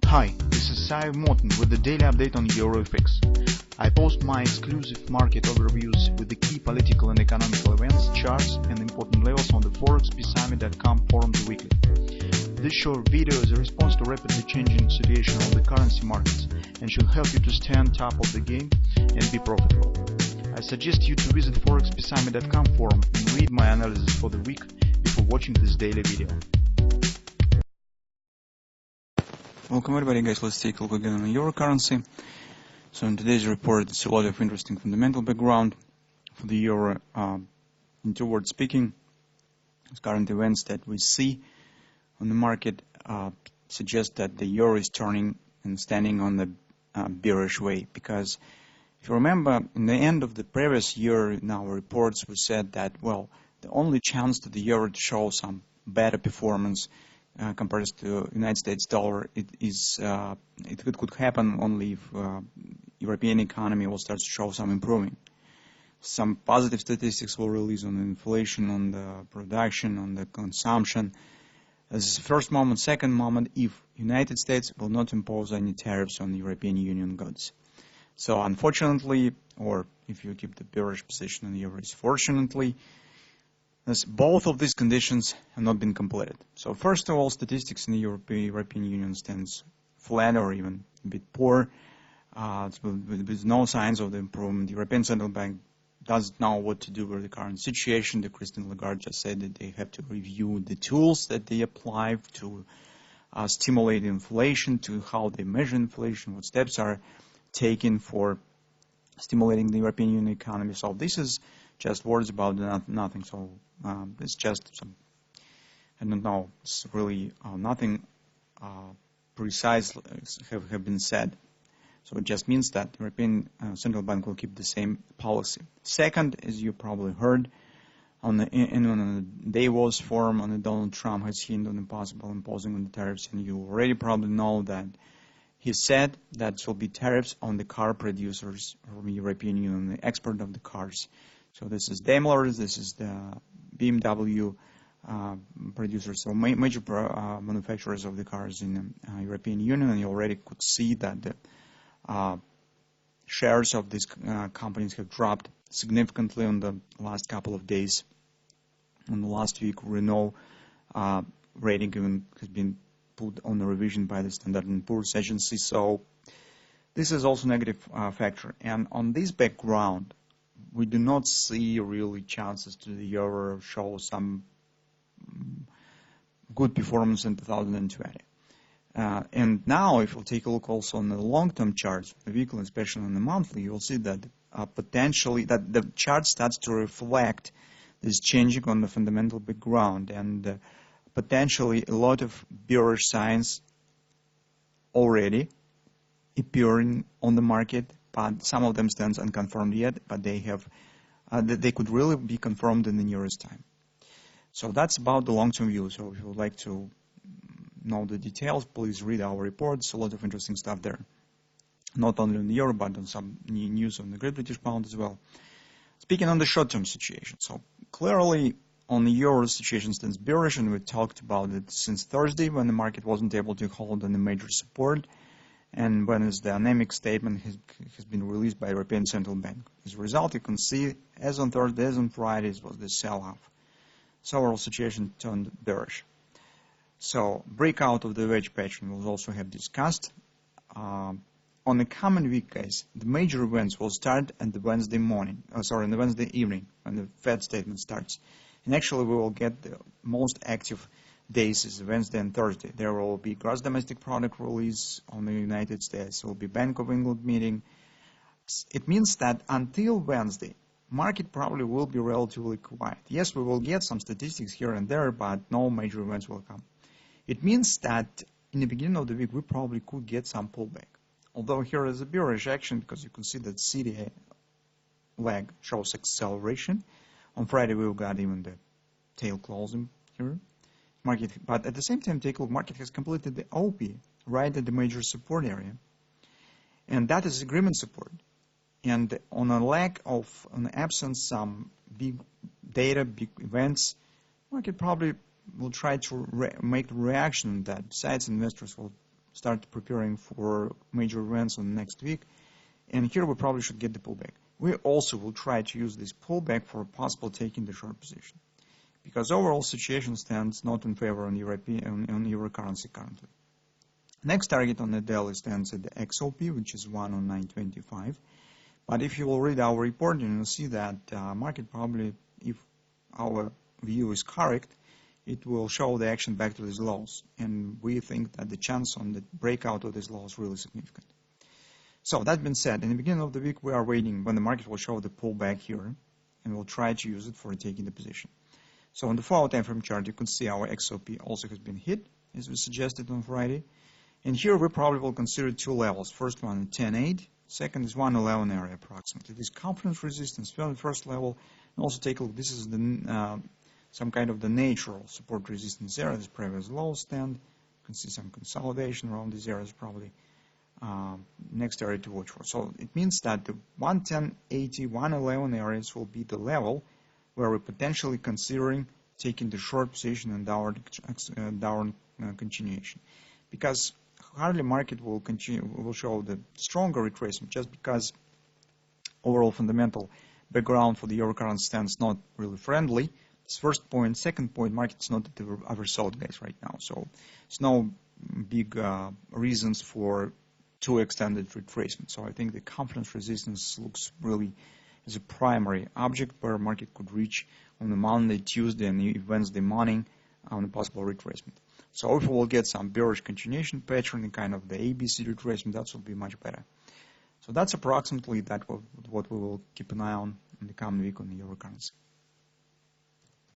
Hi, this is Sive Morten with the daily update on EuroFX. I post my exclusive market overviews with the key political and economical events, charts, and important levels on the ForexPeaceArmy.com forums weekly. This short video is a response to rapidly changing situation on the currency markets and should help you to stay on top of the game and be profitable. I suggest you to visit ForexPeaceArmy.com forum and read my analysis for the week before watching this daily video. Welcome everybody, guys. Let's take a look again on euro currency. So in today's report, it's a lot of interesting fundamental background for the euro. In two words speaking, current events that we see on the market suggest that the euro is turning and standing on the bearish way. Because if you remember, in the end of the previous year, in our reports, we said that, well, the only chance to the euro to show some better performance compared to United States dollar, it could happen only if European economy will start to show some improving. Some positive statistics will release on the inflation, on the production, on the consumption. This is the first moment. Second moment, if United States will not impose any tariffs on European Union goods. So unfortunately, or if you keep the bearish position on the euro, fortunately, both of these conditions have not been completed. So first of all, statistics in the European Union stands flat or even a bit poor. With no signs of the improvement. The European Central Bank doesn't know what to do with the current situation. The Christine Lagarde just said that they have to review the tools that they apply to stimulate inflation, to how they measure inflation, what steps are taken for stimulating the European Union economy. So this is just words about nothing. So it's just some, I don't know, it's really nothing precise have been said. So it just means that the European Central Bank will keep the same policy. Second, as you probably heard, on the Davos forum, on the Donald Trump has hinted on the possible imposing on the tariffs, and you already probably know that he said that there will be tariffs on the car producers from the European Union, the export of the cars. So this is Daimler, this is the BMW producers, so major manufacturers of the cars in the European Union, and you already could see that the shares of these companies have dropped significantly in the last couple of days. In the last week, Renault rating even has been put on the revision by the Standard & Poor's agency. So this is also a negative factor. And on this background, we do not see really chances to the euro show some good performance in 2020. And now, if we'll take a look also on the long-term charts, the weekly, especially on the monthly, you'll see that potentially that the chart starts to reflect this changing on the fundamental background, and potentially a lot of bearish signs already appearing on the market, but some of them stands unconfirmed yet, but they could really be confirmed in the nearest time. So that's about the long-term view. So if you would like to know the details, please read our reports. A lot of interesting stuff there, not only on the euro, but on some news on the Great British Pound as well. Speaking on the short-term situation, so clearly on the euro situation stands bearish, and we talked about it since Thursday when the market wasn't able to hold on the major support, and when the dynamic statement has been released by European Central Bank. As a result, you can see as on Thursday, as on Fridays was the sell-off. So our situation turned bearish. So breakout of the wedge pattern we'll also have discussed. On the coming week, guys, the major events will start on the Wednesday morning. On the Wednesday evening when the Fed statement starts. And actually, we will get the most active days is Wednesday and Thursday. There will be gross domestic product release on the United States. There will be Bank of England meeting. It means that until Wednesday, market probably will be relatively quiet. Yes, we will get some statistics here and there, but no major events will come. It means that in the beginning of the week, we probably could get some pullback. Although here is a bearish action, because you can see that CDA leg shows acceleration. On Friday, we've got even the tail closing here. Market, but at the same time, take a look, market has completed the OP right at the major support area. And that is agreement support. And on a lack of, an absence some big data, big events, market probably will try to make the reaction that besides investors will start preparing for major events on next week. And here we probably should get the pullback. We also will try to use this pullback for possible taking the short position, because overall situation stands not in favor on euro currency currently. Next target on the daily stands at the XLP, which is 109.25. But if you will read our report, you will see that market probably, if our view is correct, it will show the action back to these lows. And we think that the chance on the breakout of this low is really significant. So that being said, in the beginning of the week, we are waiting when the market will show the pullback here, and we'll try to use it for taking the position. So on the 4-hour time frame chart, you can see our XOP also has been hit, as we suggested on Friday. And here we probably will consider two levels. First one, 10.8. Second is 111 area approximately. This confidence resistance, first level, and also take a look. This is the some kind of the natural support resistance area. This previous low stand. You can see some consolidation around these areas probably. Next area to watch for. So it means that the 110.80, 111 areas will be the level where we're potentially considering taking the short position and downward continuation, because hardly market will show the stronger retracement, just because overall fundamental background for the euro currency stands not really friendly. This first point. Second point, market's not at the oversold, guys, right now. So there's no big reasons for too extended retracement. So I think the confidence resistance looks really as a primary object where market could reach on the Monday, Tuesday, and Wednesday morning on a possible retracement. So if we will get some bearish continuation pattern in kind of the ABC retracement, that will be much better. So that's approximately what we will keep an eye on in the coming week on the euro currency.